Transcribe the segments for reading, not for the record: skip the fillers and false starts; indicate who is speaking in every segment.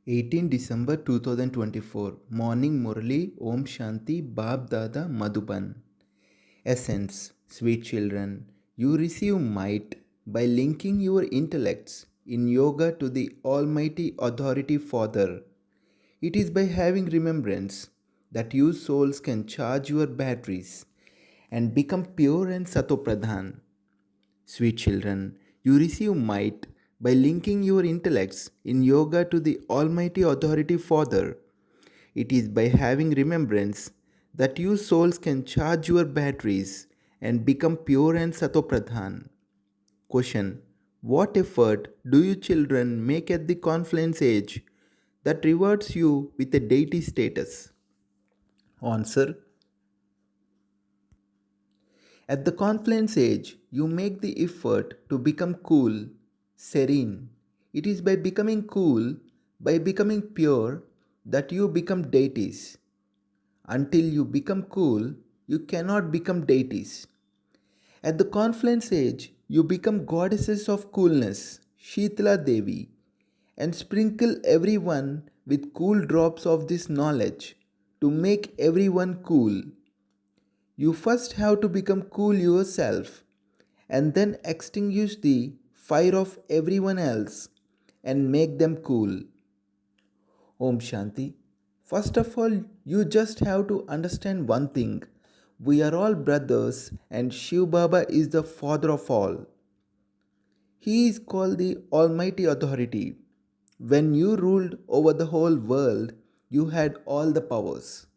Speaker 1: 18 December 2024 Morning Murli Om Shanti Bab Dada Madhuban. Essence, sweet children, you receive might by linking your intellects in yoga to the Almighty Authority Father. It is by having remembrance that you souls can charge your batteries and become pure and satopradhan. Sweet children, you receive might by linking your intellects in yoga to the Almighty Authority Father. It is by having remembrance that you souls can charge your batteries and become pure and satopradhan. Question: what effort do you children make at the confluence age that rewards you with a deity status? Answer: at the confluence age, you make the effort to become cool, serene. It is by becoming cool, by becoming pure, that you become deities. Until you become cool, you cannot become deities. At the confluence age, you become goddesses of coolness, Shitala Devi, and sprinkle everyone with cool drops of this knowledge to make everyone cool. You first have to become cool yourself and then extinguish the fire of everyone else and make them cool. Om Shanti. First of all, you just have to understand one thing. We are all brothers and Shiv Baba is the father of all. He is called the Almighty Authority. When you ruled over the whole world, you had all the powers.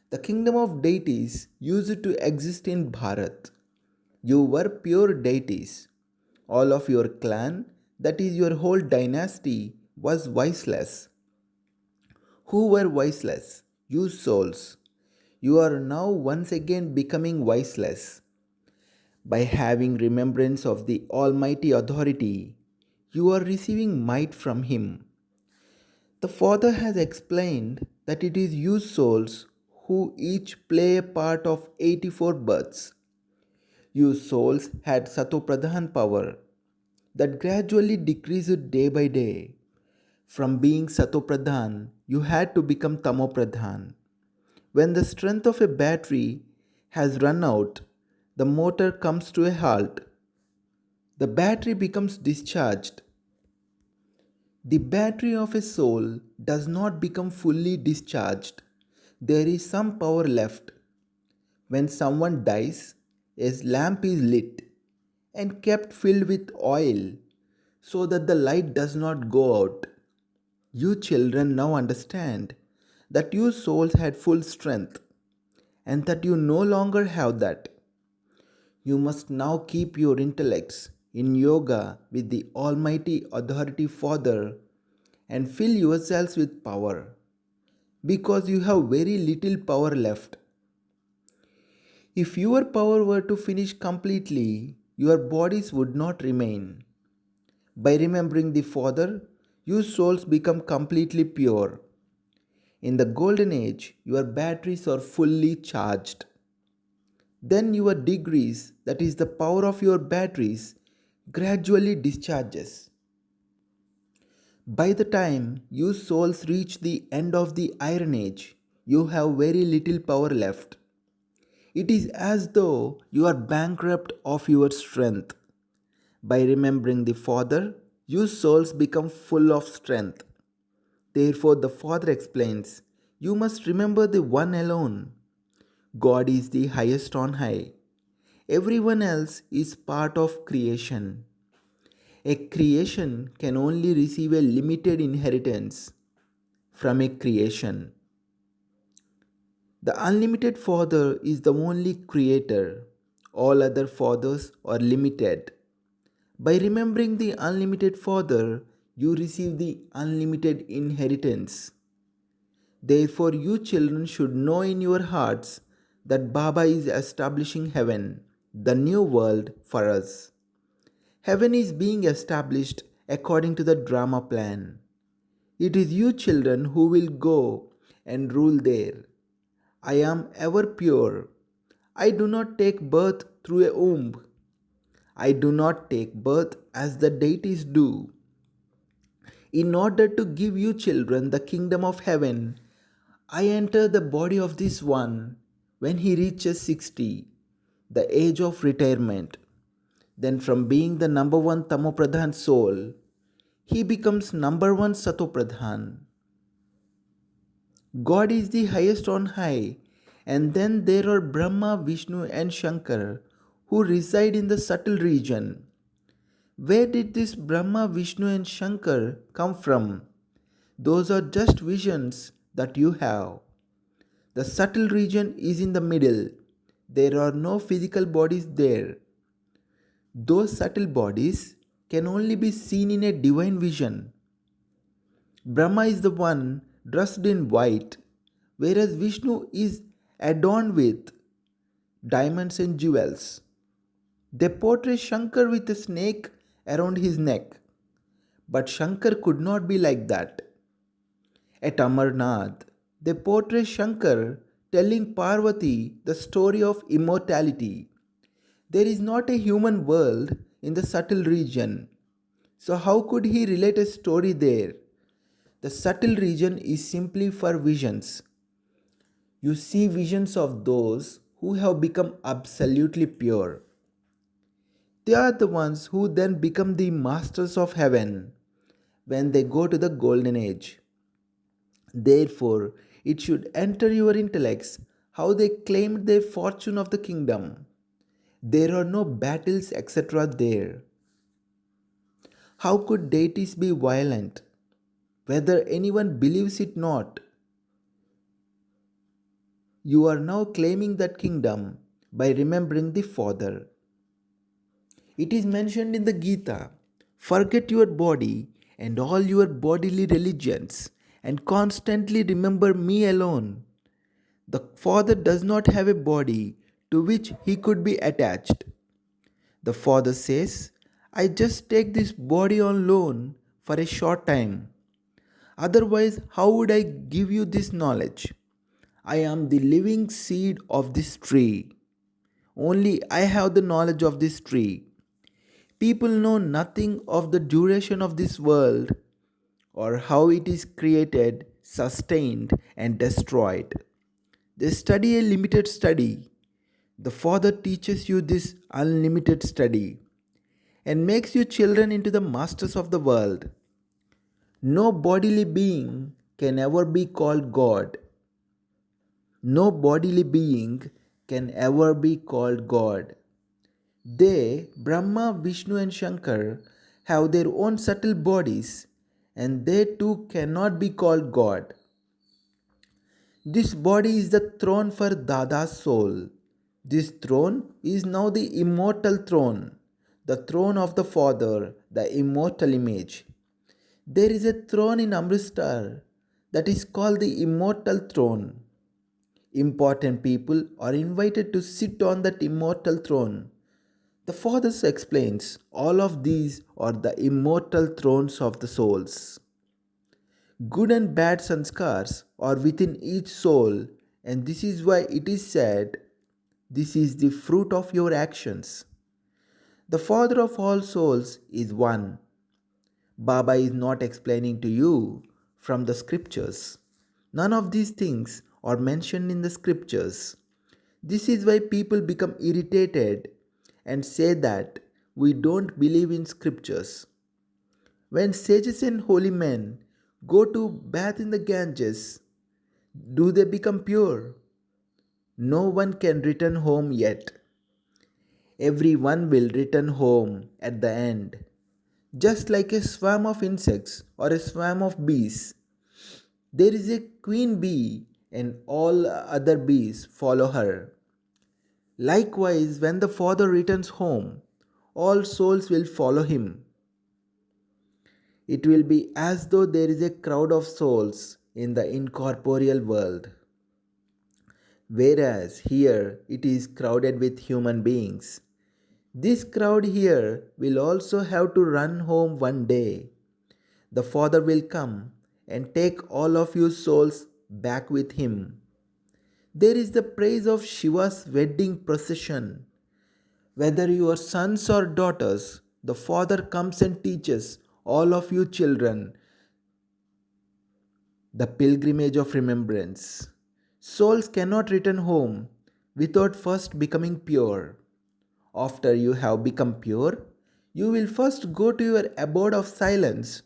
Speaker 1: The kingdom of deities used to exist in Bharat. You were pure deities. All of your clan, that is your whole dynasty, was voiceless. Who were voiceless? You souls. You are now once again becoming voiceless. By having remembrance of the Almighty Authority, you are receiving might from Him. The Father has explained that it is you souls who each play a part of 84 births. You souls had Satopradhan power that gradually decreased day by day. From being Satopradhan, you had to become Tamopradhan. When the strength of a battery has run out, the motor comes to a halt. The battery becomes discharged. The battery of a soul does not become fully discharged. There is some power left. When someone dies, a lamp is lit and kept filled with oil so that the light does not go out. You children now understand that your souls had full strength and that you no longer have that. You must now keep your intellects in yoga with the Almighty Authority Father and fill yourselves with power because you have very little power left. If your power were to finish completely, your bodies would not remain. By remembering the Father, your souls become completely pure. In the golden age, your batteries are fully charged. Then your degrees, that is the power of your batteries, gradually discharges. By the time you souls reach the end of the Iron Age, you have very little power left. It is as though you are bankrupt of your strength. By remembering the Father, you souls become full of strength. Therefore, the Father explains, you must remember the one alone. God is the highest on high. Everyone else is part of creation. A creation can only receive a limited inheritance from a creation. The unlimited Father is the only creator. All other fathers are limited. By remembering the unlimited Father, you receive the unlimited inheritance. Therefore, you children should know in your hearts that Baba is establishing heaven, the new world for us. Heaven is being established according to the drama plan. It is you children who will go and rule there. I am ever pure. I do not take birth through a womb. I do not take birth as the deities do. In order to give you children the kingdom of heaven, I enter the body of this one when he reaches 60, the age of retirement. Then, from being the number one Tamopradhan soul, he becomes number one Satopradhan. God is the highest on high, and then there are Brahma, Vishnu, and Shankar who reside in the subtle region. Where did this Brahma, Vishnu, and Shankar come from? Those are just visions that you have. The subtle region is in the middle. There are no physical bodies there. Those subtle bodies can only be seen in a divine vision. Brahma is the one dressed in white, whereas Vishnu is adorned with diamonds and jewels. They portray Shankar with a snake around his neck. But Shankar could not be like that. At Amarnath, they portray Shankar telling Parvati the story of immortality. There is not a human world in the subtle region. So, how could he relate a story there? The subtle region is simply for visions. You see visions of those who have become absolutely pure. They are the ones who then become the masters of heaven when they go to the golden age. Therefore, it should enter your intellects how they claimed their fortune of the kingdom. There are no battles, etc. there. How could deities be violent? Whether anyone believes it not, you are now claiming that kingdom by remembering the Father. It is mentioned in the Gita, forget your body and all your bodily religions and constantly remember me alone. The Father does not have a body to which he could be attached. The Father says, I just take this body on loan for a short time. Otherwise, how would I give you this knowledge? I am the living seed of this tree. Only I have the knowledge of this tree. People know nothing of the duration of this world or how it is created, sustained, and destroyed. They study a limited study. The Father teaches you this unlimited study and makes you children into the masters of the world. No bodily being can ever be called God. No bodily being can ever be called God. They, Brahma, Vishnu, and Shankar, have their own subtle bodies, and they too cannot be called God. This body is the throne for Dada's soul. This throne is now the immortal throne, the throne of the Father, the immortal image. There is a throne in Amritsar that is called the immortal throne. Important people are invited to sit on that immortal throne. The Father explains all of these are the immortal thrones of the souls. Good and bad sanskars are within each soul, and this is why it is said, this is the fruit of your actions. The Father of all souls is one. Baba is not explaining to you from the scriptures. None of these things are mentioned in the scriptures. This is why people become irritated and say that we don't believe in scriptures. When sages and holy men go to bath in the Ganges, do they become pure? No one can return home yet. Everyone will return home at the end. Just like a swarm of insects or a swarm of bees, there is a queen bee and all other bees follow her. Likewise, when the Father returns home, all souls will follow him. It will be as though there is a crowd of souls in the incorporeal world. Whereas here it is crowded with human beings. This crowd here will also have to run home one day. The Father will come and take all of you souls back with him. There is the praise of Shiva's wedding procession. Whether you are sons or daughters, the Father comes and teaches all of you children the pilgrimage of remembrance. Souls cannot return home without first becoming pure. After you have become pure, you will first go to your abode of silence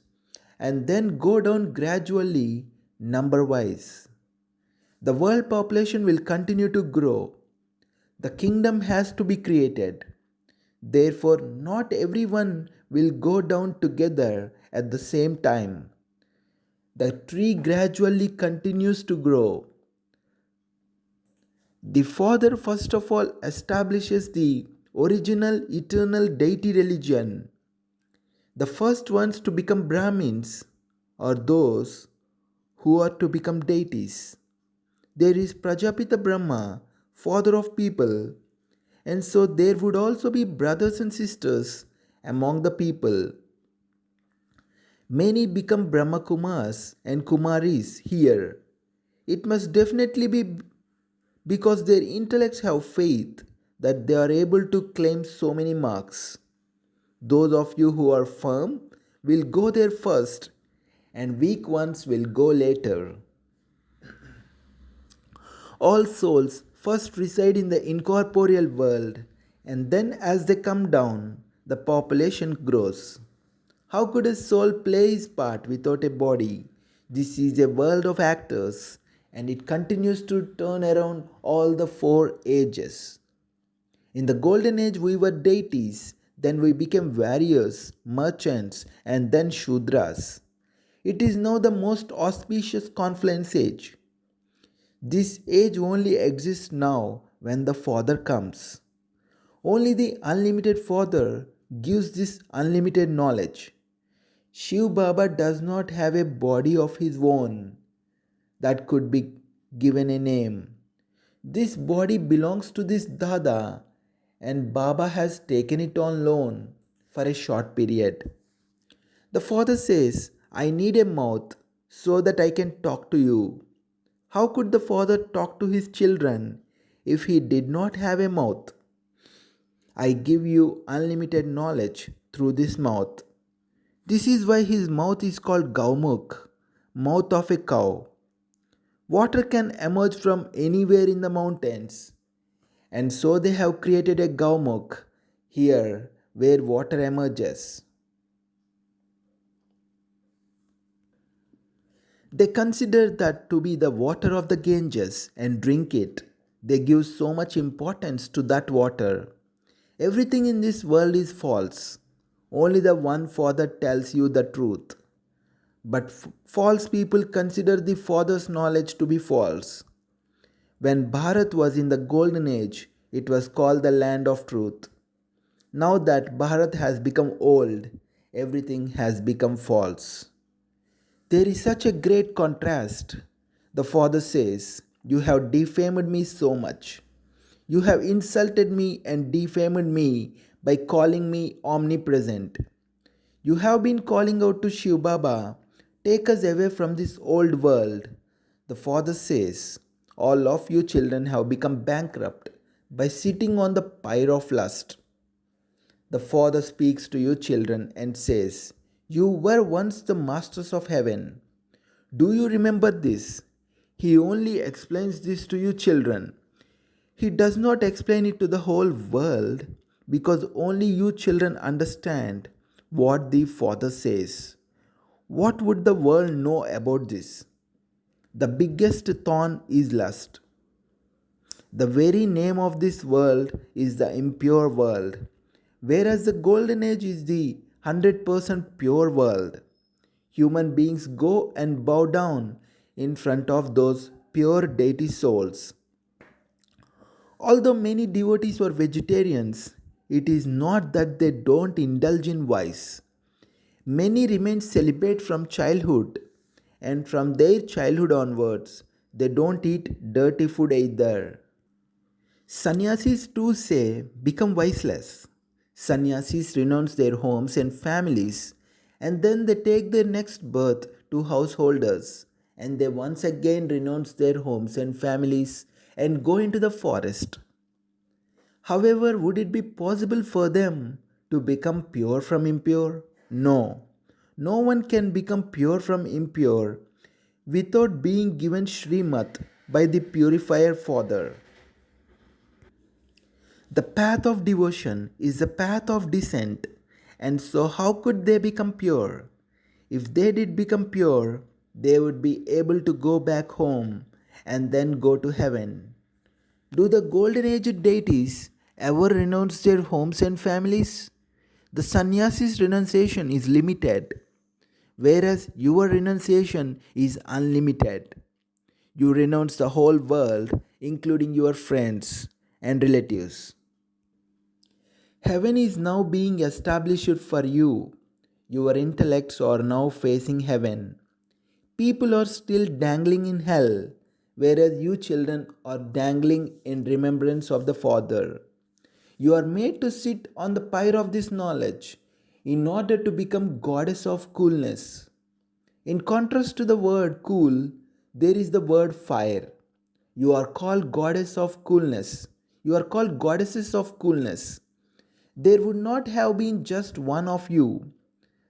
Speaker 1: and then go down gradually, number wise. The world population will continue to grow. The kingdom has to be created. Therefore, not everyone will go down together at the same time. The tree gradually continues to grow. The Father first of all establishes the original eternal deity religion. The first ones to become Brahmins are those who are to become deities. There is Prajapita Brahma, father of people, and so there would also be brothers and sisters among the people. Many become Brahmakumars and Kumaris here. It must definitely be because their intellects have faith that they are able to claim so many marks. Those of you who are firm will go there first, and weak ones will go later. All souls first reside in the incorporeal world, and then as they come down, the population grows. How could a soul play his part without a body? This is a world of actors, and it continues to turn around all the four ages. In the golden age, we were deities, then we became warriors, merchants, and then Shudras. It is now the most auspicious confluence age. This age only exists now when the Father comes. Only the unlimited Father gives this unlimited knowledge. Shiv Baba does not have a body of his own that could be given a name. This body belongs to this Dada, and Baba has taken it on loan for a short period. The Father says, I need a mouth so that I can talk to you. How could the Father talk to his children if he did not have a mouth? I give you unlimited knowledge through this mouth. This is why his mouth is called Gaumukh, mouth of a cow. Water can emerge from anywhere in the mountains, and so they have created a Gaumukh here where water emerges. They consider that to be the water of the Ganges and drink it. They give so much importance to that water. Everything in this world is false. Only the one Father tells you the truth. But false people consider the Father's knowledge to be false. When Bharat was in the golden age, it was called the land of truth. Now that Bharat has become old, everything has become false. There is such a great contrast. The Father says, you have defamed me so much. You have insulted me and defamed me by calling me omnipresent. You have been calling out to Shiv Baba, take us away from this old world. The Father says, all of you children have become bankrupt by sitting on the pyre of lust. The Father speaks to you children and says, you were once the masters of heaven. Do you remember this? He only explains this to you children. He does not explain it to the whole world because only you children understand what the Father says. What would the world know about this? The biggest thorn is lust. The very name of this world is the impure world, whereas the golden age is the 100% pure world. Human beings go and bow down in front of those pure deity souls. Although many devotees were vegetarians, it is not that they don't indulge in vice. Many remain celibate from childhood, and from their childhood onwards, they don't eat dirty food either. Sannyasis too say, become viceless. Sannyasis renounce their homes and families, and then they take their next birth to householders, and they once again renounce their homes and families and go into the forest. However, would it be possible for them to become pure from impure? No. No one can become pure from impure without being given Srimat by the purifier Father. The path of devotion is the path of descent, and so how could they become pure? If they did become pure, they would be able to go back home and then go to heaven. Do the Golden Age deities ever renounce their homes and families? The sannyasi's renunciation is limited, whereas your renunciation is unlimited. You renounce the whole world, including your friends and relatives. Heaven is now being established for you. Your intellects are now facing heaven. People are still dangling in hell, whereas you children are dangling in remembrance of the Father. You are made to sit on the pyre of this knowledge in order to become goddess of coolness. In contrast to the word cool, there is the word fire. You are called goddess of coolness. You are called goddesses of coolness. There would not have been just one of you.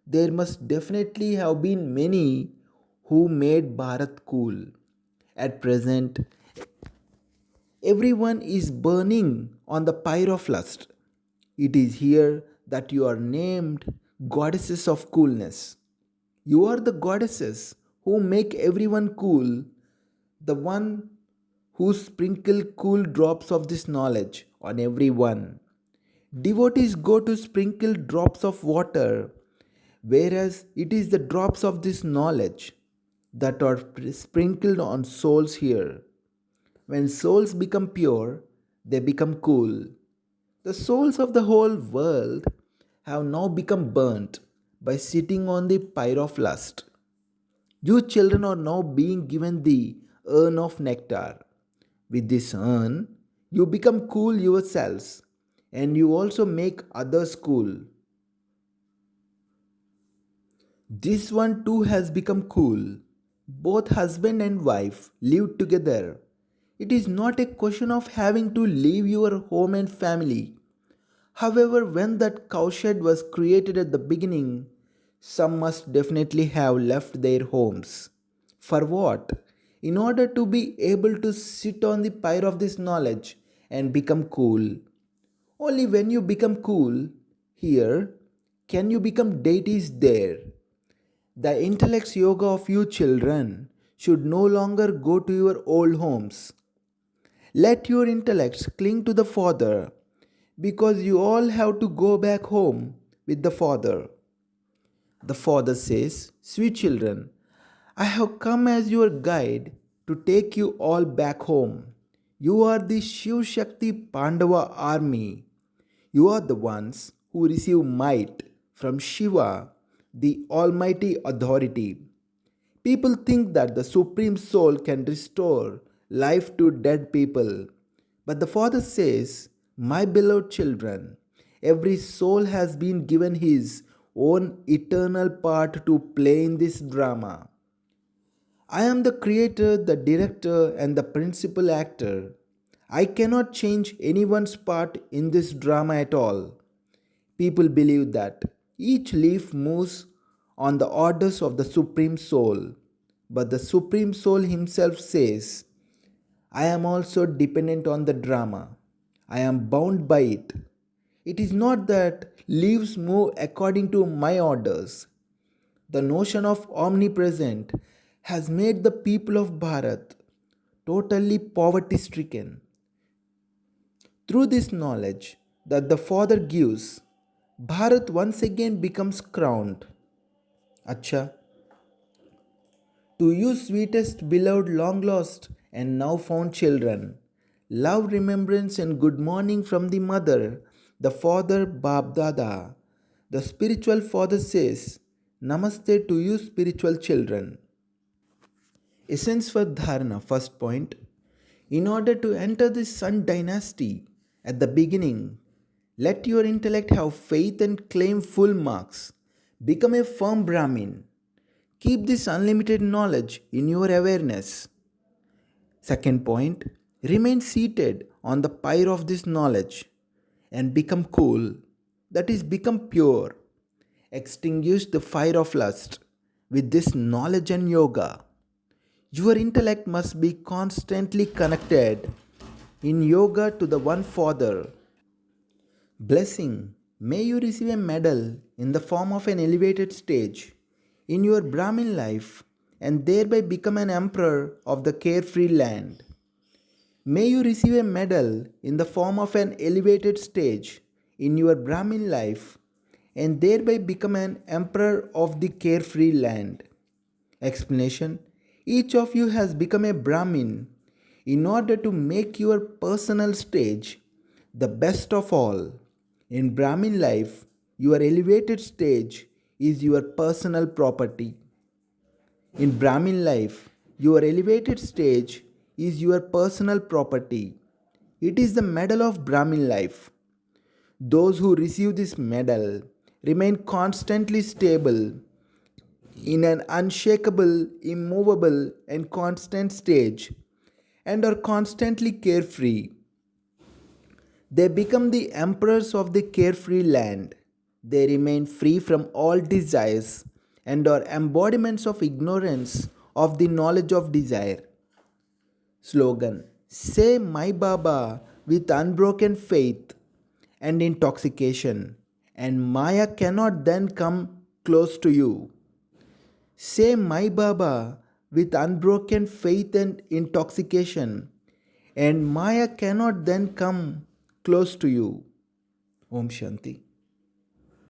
Speaker 1: There must definitely have been many who made Bharat cool. At present, everyone is burning on the pyre of lust. It is here that you are named goddesses of coolness. You are the goddesses who make everyone cool, the one who sprinkle cool drops of this knowledge on everyone. Devotees go to sprinkle drops of water, whereas it is the drops of this knowledge that are sprinkled on souls here. When souls become pure, they become cool. The souls of the whole world have now become burnt by sitting on the pyre of lust. You children are now being given the urn of nectar. With this urn, you become cool yourselves and you also make others cool. This one too has become cool. Both husband and wife live together. It is not a question of having to leave your home and family. However, when that cowshed was created at the beginning, some must definitely have left their homes. For what? In order to be able to sit on the pyre of this knowledge and become cool. Only when you become cool here can you become deities there. The intellect's yoga of you children should no longer go to your old homes. Let your intellects cling to the Father because you all have to go back home with the Father. The Father says, "Sweet children, I have come as your guide to take you all back home. You are the Shiv Shakti Pandava army. You are the ones who receive might from Shiva, the Almighty Authority. People think that the Supreme Soul can restore life to dead people. But the Father says, "My beloved children, every soul has been given his own eternal part to play in this drama. I am the creator, the director, and the principal actor. I cannot change anyone's part in this drama at all." People believe that each leaf moves on the orders of the Supreme Soul. But the Supreme Soul himself says, "I am also dependent on the drama. I am bound by it. It is not that leaves move according to my orders." The notion of omnipresent has made the people of Bharat totally poverty stricken. Through this knowledge that the Father gives, Bharat once again becomes crowned. Acha, to you sweetest beloved long lost and now found children, love, remembrance and good morning from the mother, the father Bab Dada. The spiritual father says, "Namaste to you spiritual children." Essence for Dharana, first point. In order to enter the Sun dynasty at the beginning, let your intellect have faith and claim full marks. Become a firm Brahmin. Keep this unlimited knowledge in your awareness. Second point, remain seated on the pyre of this knowledge and become cool. That is, become pure. Extinguish the fire of lust with this knowledge and yoga. Your intellect must be constantly connected in yoga to the One Father. Blessing. May you receive a medal in the form of an elevated stage in your Brahmin life and thereby become an emperor of the carefree land. May you receive a medal in the form of an elevated stage in your Brahmin life and thereby become an emperor of the carefree land. Explanation. Each of you has become a Brahmin in order to make your personal stage the best of all. In Brahmin life, your elevated stage is your personal property. In Brahmin life, your elevated stage is your personal property. It is the medal of Brahmin life. Those who receive this medal remain constantly stable in an unshakable, immovable, and constant stage and are constantly carefree. They become the emperors of the carefree land. They remain free from all desires and are embodiments of ignorance of the knowledge of desire. Slogan. Say My Baba with unbroken faith and intoxication, and Maya cannot then come close to you. Say My Baba with unbroken faith and intoxication, and Maya cannot then come close to you. Om Shanti.